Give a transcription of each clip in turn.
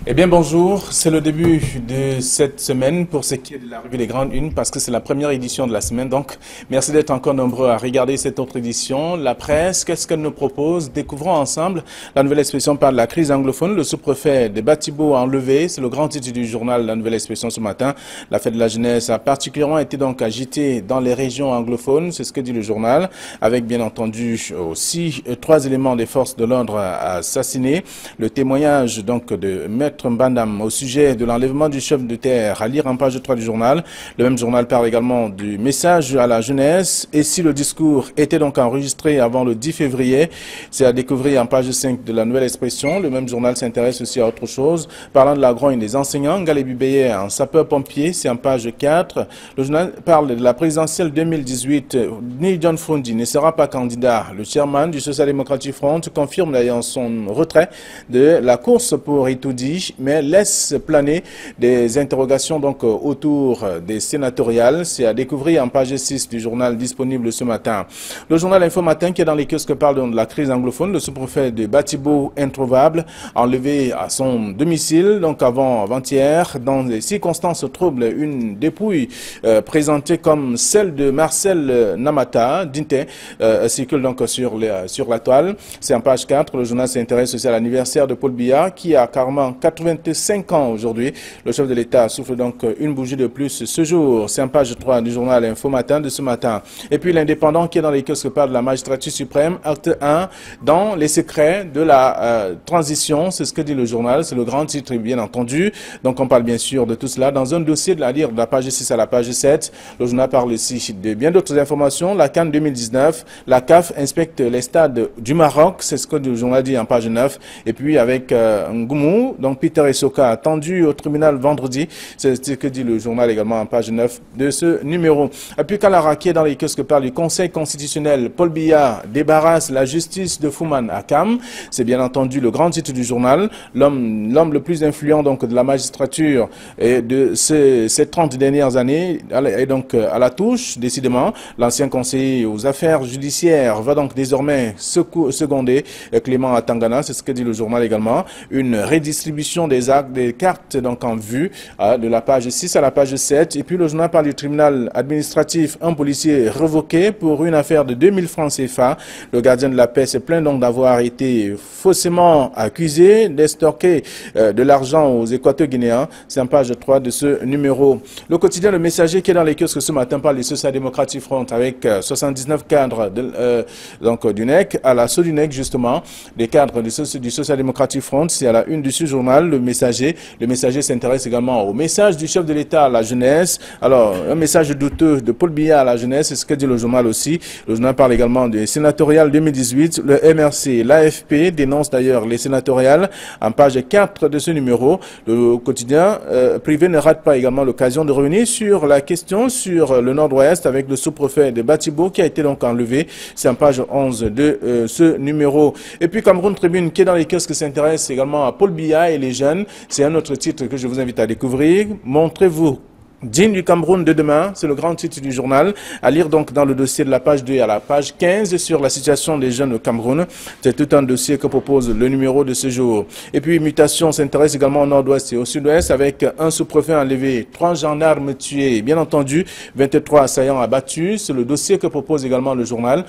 Eh bien bonjour, c'est le début de cette semaine pour ce qui est de la revue des Grandes Unes parce que c'est la première édition de la semaine. Donc merci d'être encore nombreux à regarder cette autre édition. La presse, qu'est-ce qu'elle nous propose? Découvrons ensemble la nouvelle expression par la crise anglophone. Le sous-préfet de Batibo enlevé, c'est le grand titre du journal La Nouvelle Expression ce matin. La fête de la jeunesse a particulièrement été donc agitée dans les régions anglophones, c'est ce que dit le journal, avec bien entendu aussi 3 éléments des forces de l'ordre assassinés. Le témoignage donc de Maître Mbandam au sujet de l'enlèvement du chef de terre à lire en page 3 du journal. Le même journal parle également du message à la jeunesse. Et si le discours était donc enregistré avant le 10 février, c'est à découvrir en page 5 de la Nouvelle Expression. Le même journal s'intéresse aussi à autre chose. Parlant de la grogne des enseignants, Galebi Beye en sapeur-pompier, c'est en page 4. Le journal parle de la présidentielle 2018. Ni John Fundi ne sera pas candidat. Le chairman du Social Democratic Front confirme d'ailleurs son retrait de la course pour Itoudi, mais laisse planer des interrogations donc autour des sénatoriales. C'est à découvrir en page 6 du journal disponible ce matin. Le journal Info Matin qui est dans les kiosques parle de la crise anglophone. Le sous-préfet de Batibo introuvable, enlevé à son domicile, donc avant-hier, dans des circonstances troubles, une dépouille présentée comme celle de Marcel Namata, Dinte, circule donc sur la toile. C'est en page 4. Le journal s'intéresse aussi à l'anniversaire de Paul Biya qui a carrément 85 ans aujourd'hui. Le chef de l'État souffle donc une bougie de plus ce jour. C'est en page 3 du journal Info Matin de ce matin. Et puis l'indépendant qui est dans les kiosques parle de la magistrature suprême, acte 1, dans les secrets de la transition. C'est ce que dit le journal. C'est le grand titre, bien entendu. Donc on parle bien sûr de tout cela dans un dossier de la lire de la page 6 à la page 7. Le journal parle aussi de bien d'autres informations. La CAN 2019, la CAF inspecte les stades du Maroc. C'est ce que le journal dit en page 9. Et puis avec Ngoumou, donc Peter Essoka attendu au tribunal vendredi. C'est ce que dit le journal également en page 9 de ce numéro. Et puis Kalara qui est dans les kiosques parle du Conseil constitutionnel. Paul Biya débarrasse la justice de Fouman Akam. C'est bien entendu le grand titre du journal. L'homme le plus influent donc de la magistrature et de ces 30 dernières années est donc à la touche, décidément. L'ancien conseiller aux affaires judiciaires va donc désormais seconder Clément Atangana. C'est ce que dit le journal également. Une redistribution des actes, des cartes donc en vue de la page 6 à la page 7. Et puis le journal parle du tribunal administratif, un policier révoqué pour une affaire de 2000 francs CFA. Le gardien de la paix se plaint donc d'avoir été faussement accusé d'estorquer de l'argent aux Équato-Guinéens. C'est en page 3 de ce numéro. Le quotidien Le Messager qui est dans les kiosques ce matin parle du Social Democratic Front avec 79 cadres donc du NEC à la Sodunec justement. Des cadres du Social Democratic Front, c'est à la une du journal, Le Messager. Le Messager s'intéresse également au message du chef de l'État à la jeunesse. Alors, un message douteux de Paul Biya à la jeunesse, c'est ce que dit le journal aussi. Le journal parle également des sénatoriales 2018. Le MRC, l'AFP dénonce d'ailleurs les sénatoriales en page 4 de ce numéro. Le quotidien privé ne rate pas également l'occasion de revenir sur la question sur le nord-ouest avec le sous-préfet de Batibo qui a été donc enlevé. C'est en page 11 de ce numéro. Et puis Cameroun Tribune qui est dans les kiosques s'intéresse également à Paul Biya et les jeunes. C'est un autre titre que je vous invite à découvrir. Montrez-vous digne du Cameroun de demain, c'est le grand titre du journal, à lire donc dans le dossier de la page 2 à la page 15 sur la situation des jeunes au Cameroun. C'est tout un dossier que propose le numéro de ce jour. Et puis Mutation s'intéresse également au nord-ouest et au sud-ouest avec un sous-préfet enlevé, 3 gendarmes tués, bien entendu 23 assaillants abattus. C'est le dossier que propose également le journal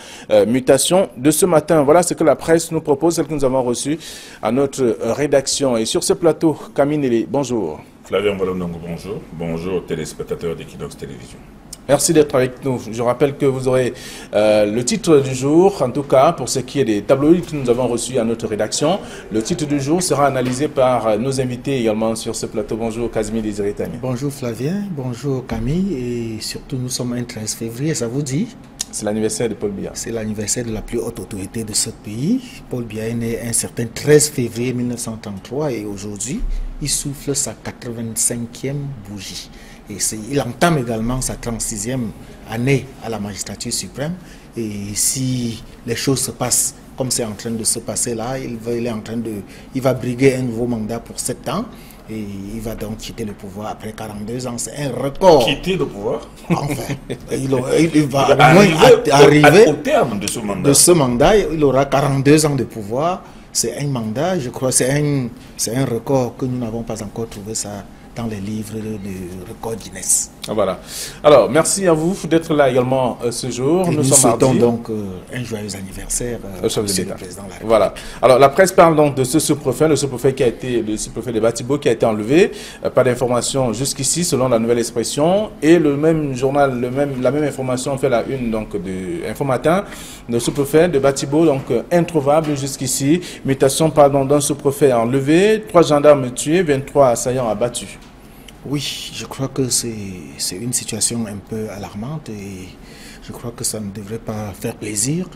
Mutation de ce matin. Voilà ce que la presse nous propose, celle que nous avons reçue à notre rédaction. Et sur ce plateau, Camille Nelly, bonjour. Flavien Bolonongo, bonjour. Bonjour aux téléspectateurs d'Equinox Télévision. Merci d'être avec nous. Je rappelle que vous aurez le titre du jour, en tout cas pour ce qui est des tabloïds que nous avons reçus à notre rédaction. Le titre du jour sera analysé par nos invités également sur ce plateau. Bonjour Casimir Désiré-Tani. Bonjour Flavien, bonjour Camille et surtout nous sommes un 13 février, ça vous dit? C'est l'anniversaire de Paul Biya. C'est l'anniversaire de la plus haute autorité de ce pays. Paul Biya est né un certain 13 février 1933 et aujourd'hui, il souffle sa 85e bougie. Et il entame également sa 36e année à la magistrature suprême. Et si les choses se passent comme c'est en train de se passer là, il va briguer un nouveau mandat pour 7 ans. Et il va donc quitter le pouvoir après 42 ans. C'est un record. Quitter le pouvoir? Enfin, il va au moins arriver au terme de ce mandat. Il aura 42 ans de pouvoir. c'est un mandat, je crois, c'est un record que nous n'avons pas encore trouvé ça dans les livres de record Guinness. Voilà. Alors, merci à vous d'être là également ce jour. Et nous sommes souhaitons mardi. donc un joyeux anniversaire Monsieur le président de la République. Voilà. Alors, la presse parle donc de ce sous-préfet, le sous-préfet de Batibo qui a été enlevé. Pas d'information jusqu'ici, selon la nouvelle expression. Et le même journal, la même information fait la une donc de Info Matin. Le sous-préfet de Batibo, donc introuvable jusqu'ici. Mutation, pardon, d'un sous-préfet enlevé, 3 gendarmes tués, 23 assaillants abattus. Oui, je crois que c'est une situation un peu alarmante et je crois que ça ne devrait pas faire plaisir.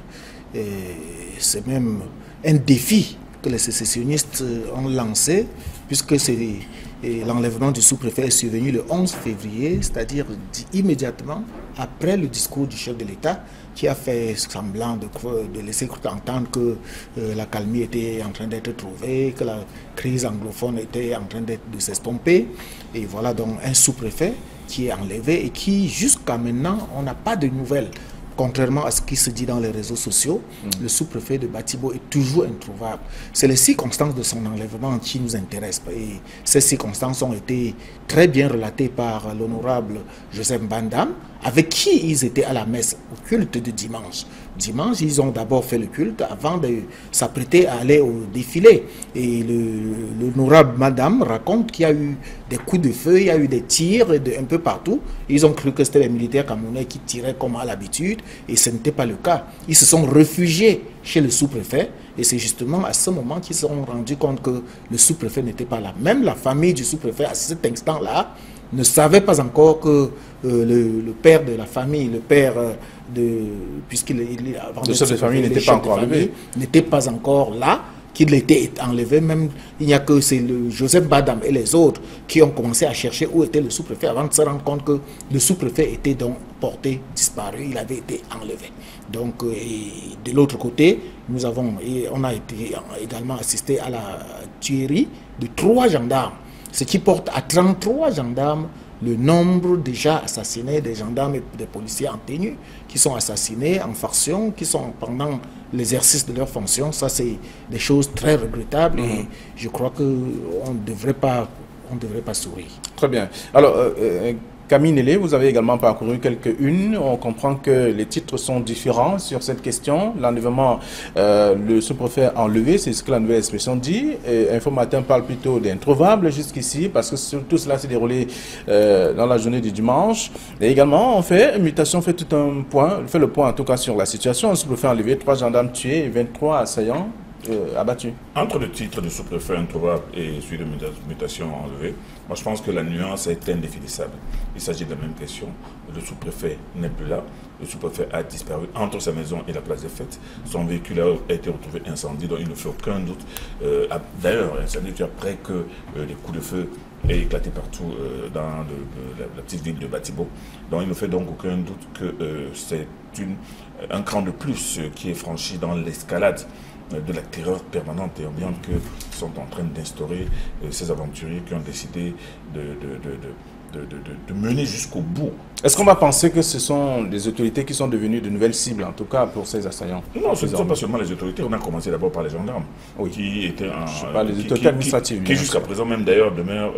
C'est même un défi que les sécessionnistes ont lancé, puisque l'enlèvement du sous-préfet est survenu le 11 février, c'est-à-dire immédiatement après le discours du chef de l'État, qui a fait semblant de laisser entendre que la calmie était en train d'être trouvée, que la crise anglophone était en train de s'estomper. Et voilà donc un sous-préfet qui est enlevé et qui, jusqu'à maintenant, on n'a pas de nouvelles. Contrairement à ce qui se dit dans les réseaux sociaux, le sous-préfet de Batibo est toujours introuvable. C'est les circonstances de son enlèvement qui nous intéressent. Et ces circonstances ont été très bien relatées par l'honorable Joseph Mbandam, avec qui ils étaient à la messe au culte de dimanche. Dimanche, ils ont d'abord fait le culte avant de s'apprêter à aller au défilé. Et l'honorable madame raconte qu'il y a eu des coups de feu, il y a eu des tirs un peu partout. Ils ont cru que c'était les militaires camerounais qui tiraient comme à l'habitude, et ce n'était pas le cas. Ils se sont réfugiés chez le sous-préfet, et c'est justement à ce moment qu'ils se sont rendus compte que le sous-préfet n'était pas là. Même la famille du sous-préfet, à cet instant-là, ne savait pas encore que le père de la famille, le père puisqu'il le chef de famille n'était pas encore enlevé, n'était pas encore là, qu'il était enlevé. Même il n'y a que c'est le Joseph Badam et les autres qui ont commencé à chercher où était le sous-préfet avant de se rendre compte que le sous-préfet était donc porté disparu, il avait été enlevé. Donc et de l'autre côté, on a été également assisté à la tuerie de 3 gendarmes, ce qui porte à 33 gendarmes le nombre déjà assassinés des gendarmes et des policiers en tenue qui sont assassinés en faction, qui sont pendant l'exercice de leurs fonctions. Ça, c'est des choses très regrettables et je crois qu'on ne devrait pas sourire. Très bien. Alors, Camille Nélé, vous avez également parcouru quelques-unes. On comprend que les titres sont différents sur cette question. L'enlèvement, le sous-préfet enlevé, c'est ce que la nouvelle expression dit. Info Matin parle plutôt d'introuvable jusqu'ici, parce que tout cela s'est déroulé dans la journée du dimanche. Et également, Mutation fait tout un point, fait le point en tout cas sur la situation. Le sous-préfet enlevé, 3 gendarmes tués et 23 assaillants abattus. Entre le titre de sous-préfet introuvable et celui de mutation enlevé, moi je pense que la nuance est indéfinissable. Il s'agit de la même question. Le sous-préfet n'est plus là. Le sous-préfet a disparu entre sa maison et la place des Fêtes. Son véhicule a été retrouvé incendié, donc il ne fait aucun doute. D'ailleurs, incendié après que les coups de feu aient éclaté partout dans la petite ville de Batibo. Donc il ne fait donc aucun doute que c'est un cran de plus qui est franchi dans l'escalade de la terreur permanente et ambiante que sont en train d'instaurer ces aventuriers qui ont décidé de mener jusqu'au bout. Est-ce qu'on va penser que ce sont les autorités qui sont devenues de nouvelles cibles, en tout cas pour ces assaillants? Non, ce ne sont pas seulement les autorités. On a commencé d'abord par les gendarmes, qui étaient les autorités administratives, qui jusqu'à présent même d'ailleurs demeurent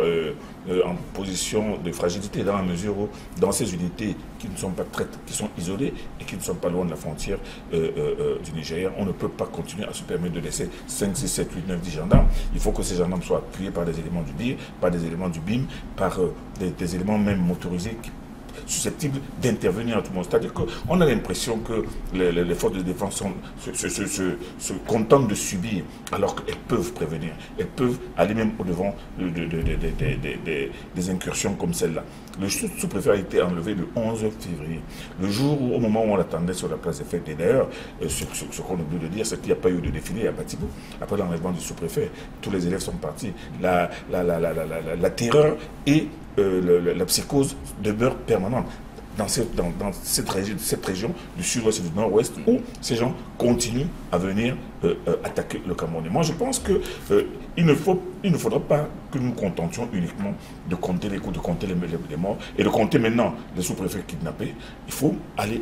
en position de fragilité, dans la mesure où dans ces unités qui ne sont pas traites, qui sont isolées et qui ne sont pas loin de la frontière du Nigeria, on ne peut pas continuer à se permettre de laisser 5, 6, 7, 8, 9, 10 gendarmes. Il faut que ces gendarmes soient appuyés par des éléments du BIR, par des éléments du BIM, par des éléments même motorisés susceptibles d'intervenir à tout moment. C'est-à-dire qu'on a l'impression que les forces de défense se contentent de subir, alors qu'elles peuvent prévenir. Elles peuvent aller même au-devant des incursions comme celle-là. Le sous-préfet a été enlevé le 11 février. Le jour où, au moment où on l'attendait sur la place des Fêtes, et d'ailleurs, ce qu'on oublie de dire, c'est qu'il n'y a pas eu de défilé à Batibo. Après l'enlèvement du sous-préfet, tous les élèves sont partis. La terreur et la psychose demeure permanente dans cette région du sud-ouest et du nord-ouest où ces gens continuent à venir attaquer le Cameroun. Et moi, je pense qu'il ne faudra pas que nous nous contentions uniquement de compter les coups, de compter les morts et de compter maintenant les sous-préfets kidnappés. Il faut aller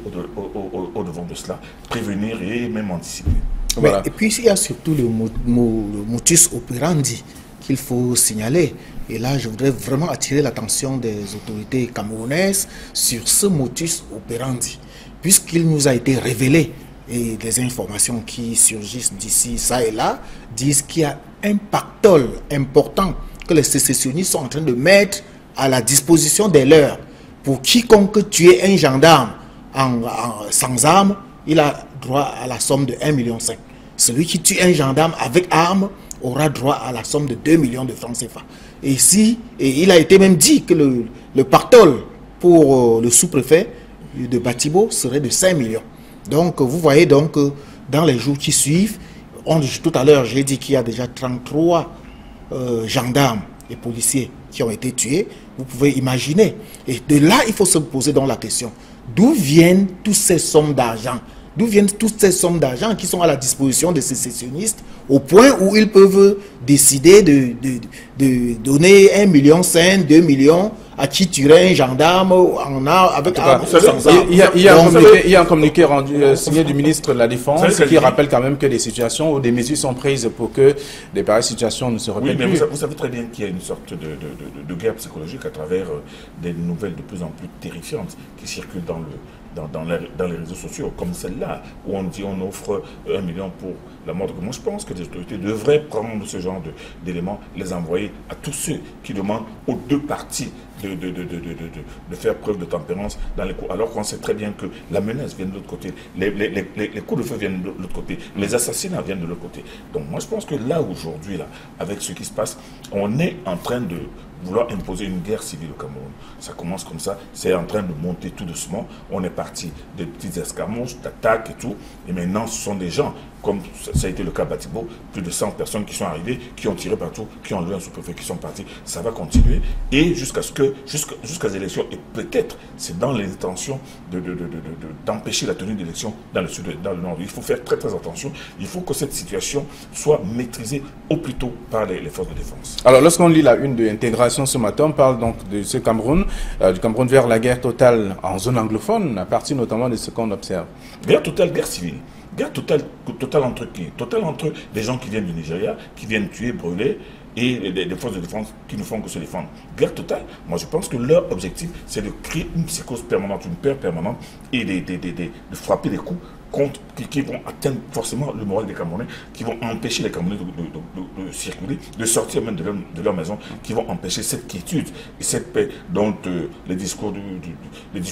au-devant de cela, prévenir et même anticiper. Voilà. Et puis, il y a surtout le motus operandi qu'il faut signaler. Et là, je voudrais vraiment attirer l'attention des autorités camerounaises sur ce motus operandi, puisqu'il nous a été révélé, et des informations qui surgissent d'ici, ça et là, disent qu'il y a un pactole important que les sécessionnistes sont en train de mettre à la disposition des leurs. Pour quiconque tuer un gendarme sans arme, il a droit à la somme de 1,5 million. Celui qui tue un gendarme avec arme aura droit à la somme de 2 millions de francs CFA. Et il a été même dit que le pactole pour le sous-préfet de Batibo serait de 5 millions. Donc, vous voyez donc, dans les jours qui suivent, tout à l'heure, j'ai dit qu'il y a déjà 33 gendarmes et policiers qui ont été tués. Vous pouvez imaginer. Et de là, il faut se poser donc la question. D'où viennent toutes ces sommes d'argent? D'où viennent toutes ces sommes d'argent qui sont à la disposition des sécessionnistes au point où ils peuvent décider de donner 1,5 million, 2 millions à qui tuerait un gendarme avec arme sans arme. Il y a un communiqué rendu, signé du ministre de la Défense qui rappelle quand même que des situations où des mesures sont prises pour que des pareilles situations ne se répètent plus. Oui, mais vous savez très bien qu'il y a une sorte de guerre psychologique à travers des nouvelles de plus en plus terrifiantes qui circulent dans les réseaux sociaux, comme celle-là, où on dit on offre 1 million pour la mort. Moi, je pense que les autorités devraient prendre ce genre d'éléments, les envoyer à tous ceux qui demandent aux deux parties de faire preuve de tempérance dans les coups, alors qu'on sait très bien que la menace vient de l'autre côté, les coups de feu viennent de l'autre côté, les assassinats viennent de l'autre côté. Donc moi je pense que là aujourd'hui, avec ce qui se passe, on est en train de vouloir imposer une guerre civile au Cameroun. Ça commence comme ça, c'est en train de monter tout doucement. On est parti de petites escarmouches, d'attaques et tout, et maintenant ce sont des gens, comme ça a été le cas à Batibo, plus de 100 personnes qui sont arrivées, qui ont tiré partout, qui ont enlevé un sous-préfet, qui sont partis. Ça va continuer, et jusqu'à les élections, et peut-être c'est dans l'intention d'empêcher la tenue d'élections dans le sud, dans le nord. Il faut faire très très attention. Il faut que cette situation soit maîtrisée au plus tôt par les forces de défense. Alors lorsqu'on lit la une de l'intégration ce matin, on parle donc de ce Cameroun, du Cameroun vers la guerre totale en zone anglophone, à partir notamment de ce qu'on observe. Guerre totale, guerre civile. Guerre totale entre qui? Totale entre des gens qui viennent du Nigeria, qui viennent tuer, brûler, et des forces de défense qui ne font que se défendre. Guerre totale. Moi, je pense que leur objectif, c'est de créer une psychose permanente, une peur permanente, et de frapper des coups qui vont atteindre forcément le moral des Camerounais, qui vont empêcher les Camerounais de circuler, de sortir même de leur maison, qui vont empêcher cette quiétude et cette paix dont les discours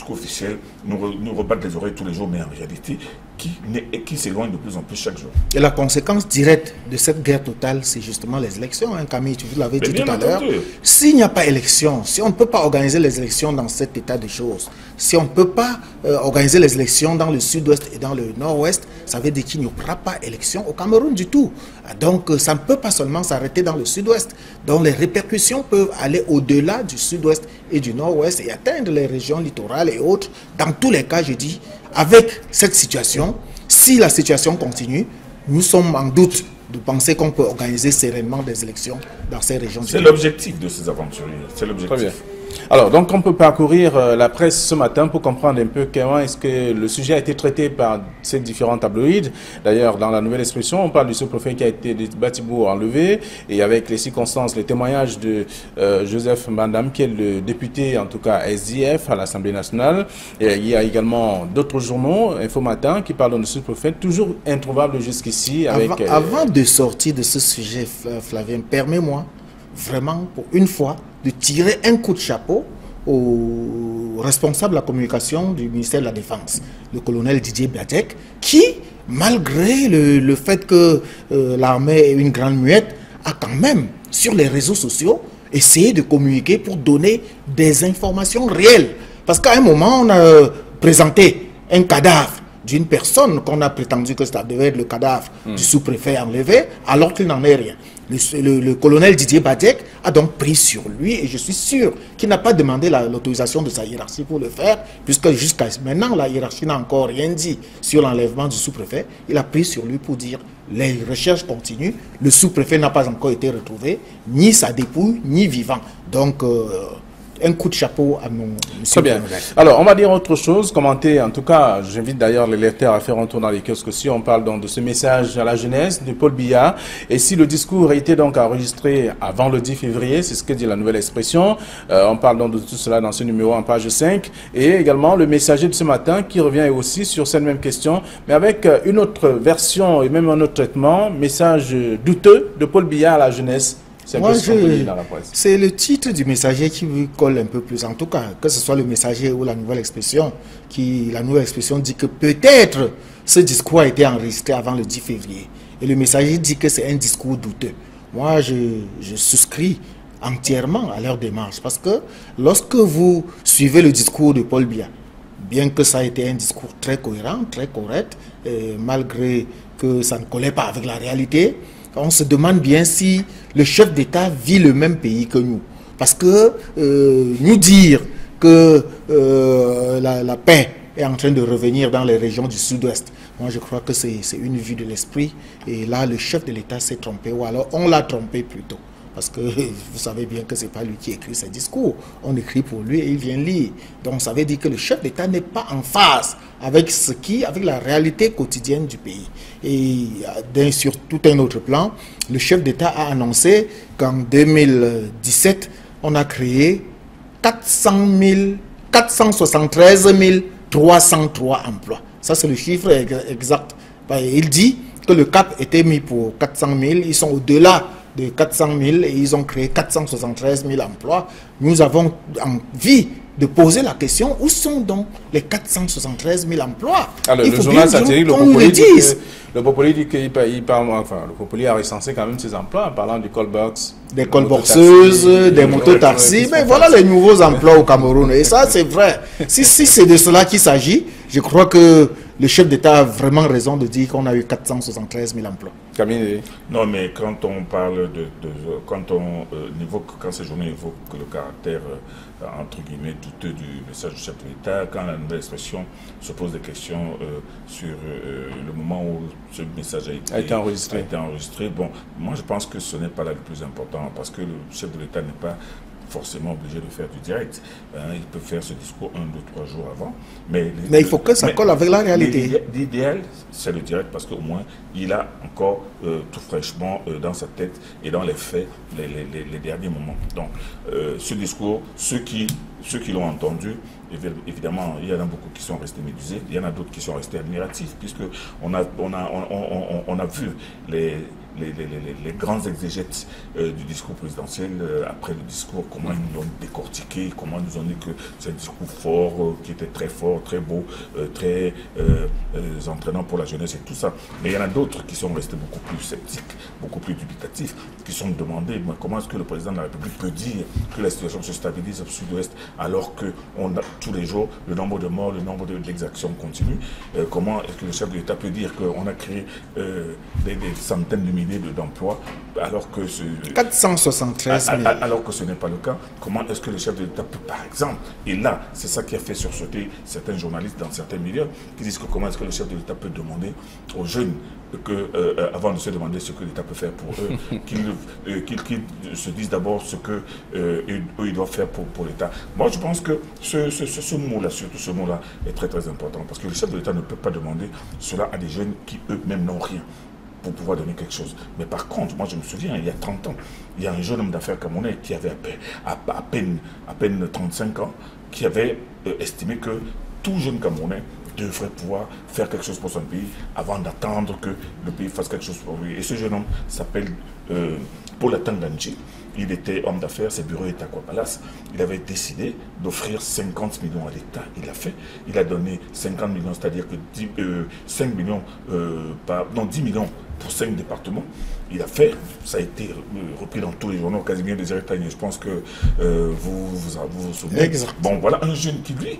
officiels nous rebattent les oreilles tous les jours, mais en réalité, qui s'éloigne de plus en plus chaque jour. Et la conséquence directe de cette guerre totale, c'est justement les élections, hein, Camille, tu l'avais dit tout à l'heure. S'il n'y a pas élection, si on ne peut pas organiser les élections dans cet état de choses, si on ne peut pas organiser les élections dans le sud-ouest et dans le nord-ouest, ça veut dire qu'il n'y aura pas élection au Cameroun du tout. Donc ça ne peut pas seulement s'arrêter dans le sud-ouest. Donc les répercussions peuvent aller au-delà du sud-ouest et du nord-ouest et atteindre les régions littorales et autres. Dans tous les cas, je dis, avec cette situation, si la situation continue, nous sommes en doute de penser qu'on peut organiser sereinement des élections dans ces régions. C'est l'objectif de ces aventuriers. C'est l'objectif. Alors, donc on peut parcourir la presse ce matin pour comprendre un peu comment est-ce que le sujet a été traité par ces différents tabloïds. D'ailleurs, dans la nouvelle expression, on parle du sous-préfet qui a été de Batibo enlevé, et avec les circonstances, les témoignages de Joseph Mbandam, qui est le député, en tout cas SDF, à l'Assemblée nationale. Et il y a également d'autres journaux, Info Matin, qui parlent de sous-préfet, toujours introuvable jusqu'ici. Avant de sortir de ce sujet, Flavien, permets-moi vraiment, pour une fois, de tirer un coup de chapeau au responsable de la communication du ministère de la Défense, le colonel Didier Biadek, qui, malgré le fait que l'armée est une grande muette, a quand même, sur les réseaux sociaux, essayé de communiquer pour donner des informations réelles. Parce qu'à un moment, on a présenté un cadavre d'une personne qu'on a prétendu que ça devait être le cadavre du sous-préfet enlevé, alors qu'il n'en est rien. Le colonel Didier Badek a donc pris sur lui, et je suis sûr qu'il n'a pas demandé l'autorisation de sa hiérarchie pour le faire, puisque jusqu'à maintenant, la hiérarchie n'a encore rien dit sur l'enlèvement du sous-préfet. Il a pris sur lui pour dire les recherches continuent, le sous-préfet n'a pas encore été retrouvé, ni sa dépouille, ni vivant. Donc, un coup de chapeau à mon Très bien. Alors, on va dire autre chose, commenter, en tout cas, j'invite d'ailleurs les lecteurs à faire un tour dans les kiosques aussi. On parle donc de ce message à la jeunesse de Paul Biya. Et si le discours a été donc enregistré avant le 10 février, c'est ce que dit la nouvelle expression. On parle donc de tout cela dans ce numéro en page 5. Et également le messager de ce matin qui revient aussi sur cette même question, mais avec une autre version et même un autre traitement, message douteux de Paul Biya à la jeunesse. C'est le titre du messager qui vous colle un peu plus. En tout cas, que ce soit le messager ou la nouvelle expression, la nouvelle expression dit que peut-être ce discours a été enregistré avant le 10 février. Et le messager dit que c'est un discours douteux. Moi, je souscris entièrement à leur démarche. Parce que lorsque vous suivez le discours de Paul Biya, bien que ça a été un discours très cohérent, très correct, malgré que ça ne collait pas avec la réalité, on se demande bien si le chef d'État vit le même pays que nous. Parce que nous dire que la paix est en train de revenir dans les régions du sud-ouest, moi je crois que c'est une vue de l'esprit. Et là, le chef de l'État s'est trompé, ou alors on l'a trompé plutôt. Parce que vous savez bien que ce n'est pas lui qui écrit ses discours. On écrit pour lui et il vient lire. Donc ça veut dire que le chef d'État n'est pas en phase avec avec la réalité quotidienne du pays. Et sur tout un autre plan, le chef d'État a annoncé qu'en 2017, on a créé 473 303 emplois. Ça, c'est le chiffre exact. Il dit que le cap était mis pour 400 000. Ils sont au-delà de 400 000 et ils ont créé 473 000 emplois. Nous avons envie de poser la question, où sont donc les 473 000 emplois? Alors, le journal satirique, le Populi dit qu'il parle, enfin, le Populi a recensé quand même ses emplois en parlant du callbox. Des callboxeuses, des mototaxis, mais voilà les nouveaux emplois au Cameroun. Et ça, c'est vrai. Si c'est de cela qu'il s'agit, je crois que le chef d'État a vraiment raison de dire qu'on a eu 473 000 emplois. Camille. Non, mais quand on parle quand ces journées évoquent le caractère, entre guillemets, douteux du message du chef de l'État, quand la nouvelle expression se pose des questions sur le moment où ce message a été enregistré. Bon, moi je pense que ce n'est pas là le plus important, parce que le chef de l'État n'est pas forcément obligé de faire du direct. Il peut faire ce discours 1, 2, 3 jours avant. Mais il faut que ça colle avec la réalité. L'idéal, c'est le direct, parce qu'au moins, il a encore tout fraîchement dans sa tête et dans les faits les derniers moments. Donc, ce discours, ceux qui l'ont entendu, évidemment, il y en a beaucoup qui sont restés médusés, il y en a d'autres qui sont restés admiratifs, puisqu'on a vu les grands exégètes du discours présidentiel après le discours, comment ils nous ont décortiqué, comment ils nous ont dit que c'est un discours fort, qui était très fort, très beau, très entraînant pour la jeunesse et tout ça. Mais il y en a d'autres qui sont restés beaucoup plus sceptiques, beaucoup plus dubitatifs, qui sont demandés comment est-ce que le président de la République peut dire que la situation se stabilise au sud-ouest alors qu'on a tous les jours le nombre de morts, le nombre d'exactions continue. Comment est-ce que le chef de l'État peut dire qu'on a créé des centaines de milliers d'emplois alors que 473 000. Alors que ce n'est pas le cas? Comment est-ce que le chef de l'État peut, par exemple, et là, c'est ça qui a fait sursauter certains journalistes dans certains milieux, qui disent que comment est-ce que le chef de l'État peut demander aux jeunes avant de se demander ce que l'État peut faire pour eux, qu'ils se disent d'abord ce que eux ils doivent faire pour l'État. Moi, je pense que ce mot-là, surtout ce mot-là, est très très important, parce que le chef de l'État ne peut pas demander cela à des jeunes qui eux-mêmes n'ont rien pour pouvoir donner quelque chose. Mais par contre, moi je me souviens, il y a 30 ans, il y a un jeune homme d'affaires camerounais qui avait à peine 35 ans, qui avait estimé que tout jeune Camerounais devrait pouvoir faire quelque chose pour son pays avant d'attendre que le pays fasse quelque chose pour lui. Et ce jeune homme s'appelle Paul Atanganji. Il était homme d'affaires, ses bureaux étaient à Aqua Palace. Il avait décidé d'offrir 50 millions à l'État. Il l'a fait. Il a donné 50 millions, c'est-à-dire que 10 millions pour 5 départements. Il a fait, ça a été repris dans tous les journaux, quasiment des États-Unis. Je pense que vous souvenez. Exact. Bon, voilà un jeune qui, lui,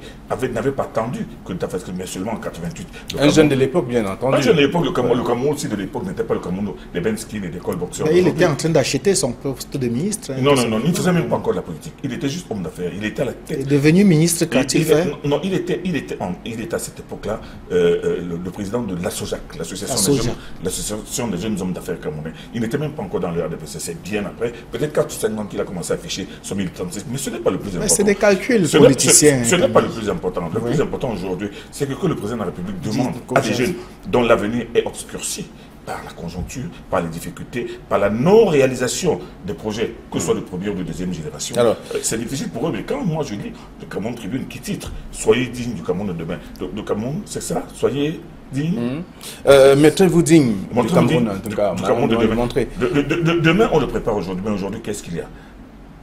n'avait pas attendu que l'État fasse, mais seulement en 88. Un jeune de l'époque, bien entendu. Un jeune de l'époque, le Cameroun aussi de l'époque n'était pas le Cameroun des Benskin et des callboxeurs. Il était en train d'acheter acheté son poste de ministre. Non, il ne faisait même pas encore de la politique. Il était juste homme d'affaires. Il était à la tête. Il est devenu ministre, qu'a-t-il fait? Non, il était à cette époque-là le président de l'ASOJAC, l'association des jeunes hommes d'affaires camerounais. Il n'était même pas encore dans le RDPC, c'est bien après. Peut-être 4 ou 5 ans qu'il a commencé à afficher son militantisme. Mais ce n'est pas le plus important. C'est des calculs politiciens. Ce n'est pas le plus important. Le plus important aujourd'hui, c'est que le président de la République demande à des jeunes dont l'avenir est obscurci par la conjoncture, par les difficultés, par la non-réalisation des projets, que ce soit de première ou de deuxième génération. C'est difficile pour eux, mais quand moi je lis le Cameroun Tribune qui titre « Soyez digne du Cameroun de demain ». Le Cameroun, c'est ça? Soyez digne. Montrez-vous digne du Cameroun, en tout cas. Du Cameroun de demain. Demain, on le prépare aujourd'hui, mais aujourd'hui, qu'est-ce qu'il y a?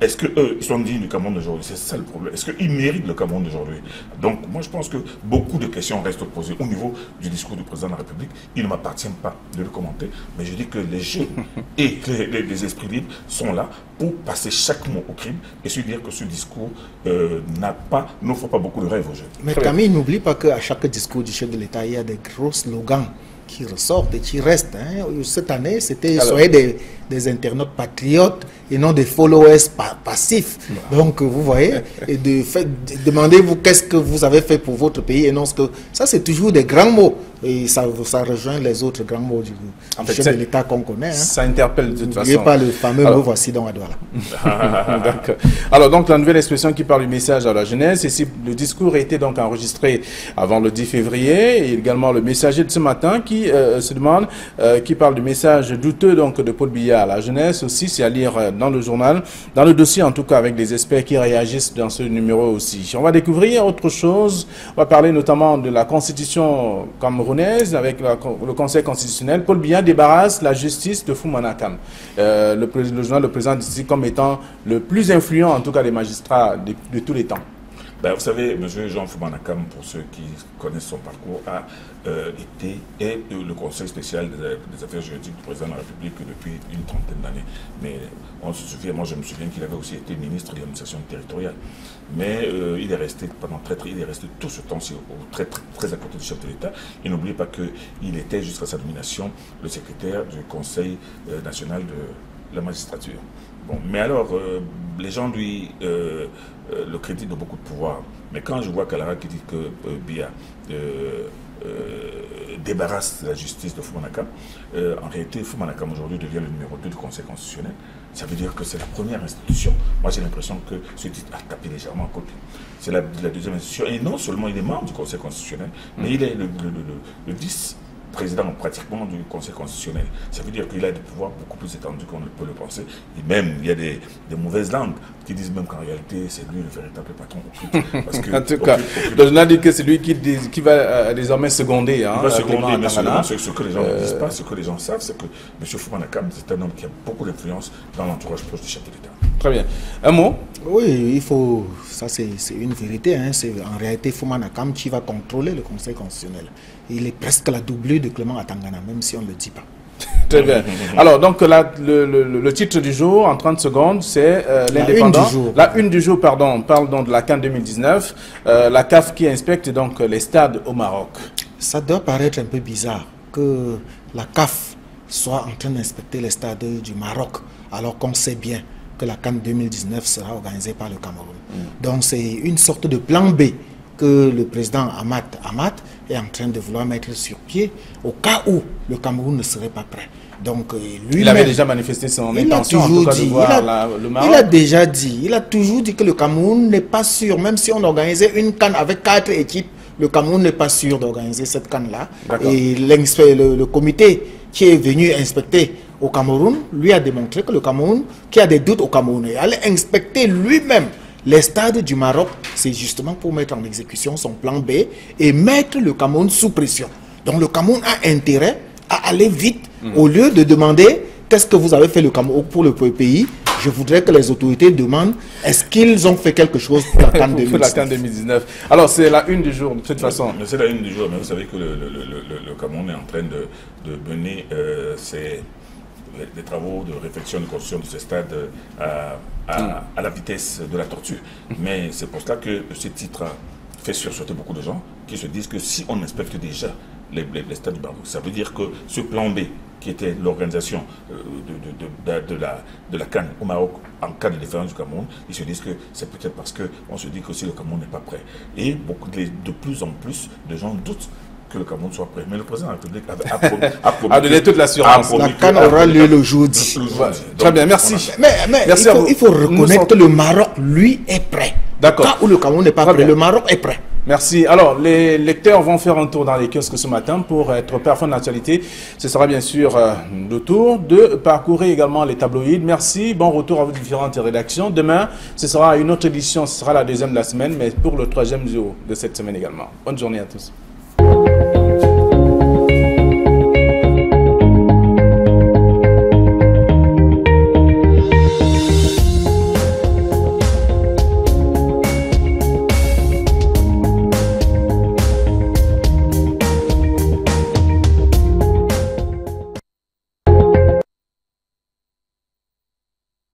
Est-ce qu'eux, ils sont dignes du Cameroun d'aujourd'hui? C'est ça le problème. Est-ce qu'ils méritent le Cameroun d'aujourd'hui? Donc, moi, je pense que beaucoup de questions restent posées au niveau du discours du président de la République. Il ne m'appartient pas de le commenter, mais je dis que les jeunes et les esprits libres sont là pour passer chaque mot au crime et se dire que ce discours n'offre pas beaucoup de rêves aux jeunes. Mais Camille, n'oublie pas qu'à chaque discours du chef de l'État, il y a des gros slogans qui ressortent et qui restent. Cette année, c'était soyez des internautes patriotes et non des followers passifs. Donc, vous voyez, et demandez-vous qu'est-ce que vous avez fait pour votre pays et non ce que... Ça, c'est toujours des grands mots. Et ça rejoint les autres grands mots du chef de l'État qu'on connaît. Ça interpelle de toute façon. N'oubliez pas le fameux mot « voici donc à Douala ». Alors, donc, la nouvelle expression qui parle du message à la jeunesse, ici, le discours a été donc enregistré avant le 10 février, et également le messager de ce matin qui se demande, qui parle du message douteux donc de Paul Biya à la jeunesse aussi, c'est à lire dans le journal, dans le dossier en tout cas avec des experts qui réagissent dans ce numéro aussi. On va découvrir autre chose, on va parler notamment de la constitution camerounaise avec le conseil constitutionnel. Paul Biya débarrasse la justice de Foumanakam. Le journal le présente ici comme étant le plus influent en tout cas des magistrats de tous les temps. Ben, vous savez, M. Jean Foumanakam, pour ceux qui connaissent son parcours, a été le conseil spécial des affaires juridiques du président de la République depuis une trentaine d'années. Mais on se souvient, moi je me souviens qu'il avait aussi été ministre de l'administration territoriale. Mais il est resté pendant il est resté tout ce temps très à côté du chef de l'État. Et n'oubliez pas qu'il était jusqu'à sa nomination le secrétaire du Conseil national de la magistrature. Bon, mais alors, les gens lui le créditent de beaucoup de pouvoir. Mais quand je vois Kalara qui dit que Biya débarrasse la justice de Foumanakam, en réalité, Foumanakam aujourd'hui devient le numéro 2 du Conseil constitutionnel. Ça veut dire que c'est la première institution. Moi, j'ai l'impression que ce titre a tapé légèrement à côté. C'est la deuxième institution. Et non seulement il est membre du Conseil constitutionnel, mais il est le 10 président pratiquement du Conseil constitutionnel. Ça veut dire qu'il a des pouvoirs beaucoup plus étendus qu'on ne peut le penser. Et même, il y a des mauvaises langues qui disent même qu'en réalité, c'est lui le véritable patron. Parce que, en tout cas, le journal dit que c'est lui qui va désormais seconder. Hein, il va seconder, mais seulement ce que les gens ne disent pas, ce que les gens savent, c'est que M. Foumanakam, c'est un homme qui a beaucoup d'influence dans l'entourage proche du chef de l'État. Très bien. Un mot? Oui, il faut... Ça, c'est une vérité. Hein, c'est en réalité Foumanakam qui va contrôler le Conseil constitutionnel. Il est presque la doublure de Clément Atangana, même si on ne le dit pas. Très bien. Alors, donc, le titre du jour, en 30 secondes, c'est l'indépendant. La une du jour, pardon, on parle donc de la CAN 2019. La CAF qui inspecte donc les stades au Maroc. Ça doit paraître un peu bizarre que la CAF soit en train d'inspecter les stades du Maroc, alors qu'on sait bien que la CAN 2019 sera organisée par le Cameroun. Donc, c'est une sorte de plan B que le président Amat est en train de vouloir mettre sur pied au cas où le Cameroun ne serait pas prêt. Donc, lui il avait déjà manifesté son intention en tout cas de voir le Maroc. Il a déjà dit, il a toujours dit que le Cameroun n'est pas sûr, même si on organisait une CAN avec 4 équipes, le Cameroun n'est pas sûr d'organiser cette CAN-là. Et le comité qui est venu inspecter au Cameroun, lui a démontré que le Cameroun, qui a des doutes au Cameroun, allait inspecter lui-même les stades du Maroc, c'est justement pour mettre en exécution son plan B et mettre le Cameroun sous pression. Donc le Cameroun a intérêt à aller vite au lieu de demander qu'est-ce que vous avez fait le Cameroun pour le pays. Je voudrais que les autorités demandent est-ce qu'ils ont fait quelque chose pour la CAN 2019. Alors c'est la une du jour de toute façon. C'est la une du jour, mais vous savez que le Cameroun est en train de mener des travaux de réflexion de construction de ce stade à la vitesse de la tortue. Mais c'est pour cela que ce titre fait sursauter beaucoup de gens qui se disent que si on inspecte déjà les stades du Maroc. Ça veut dire que ce plan B, qui était l'organisation de la CAN au Maroc en cas de différence du Cameroun, ils se disent que c'est peut-être parce qu'on se dit que si le Cameroun n'est pas prêt. Et de plus en plus de gens doutent que le Cameroun soit prêt. Mais le président de la République a promis a donné toute l'assurance. La CAN aura lieu le jeudi. Très bien, merci. Mais Merci il faut reconnaître que le Maroc, lui, est prêt. D'accord. Quand où le Cameroun n'est pas prêt, le Maroc est prêt. Merci. Alors, les lecteurs vont faire un tour dans les kiosques ce matin pour être parfait d'actualité. Ce sera bien sûr le tour de parcourir également les tabloïds. Merci. Bon retour à vos différentes rédactions. Demain, ce sera une autre édition. Ce sera la deuxième de la semaine, mais pour le troisième jour de cette semaine également. Bonne journée à tous.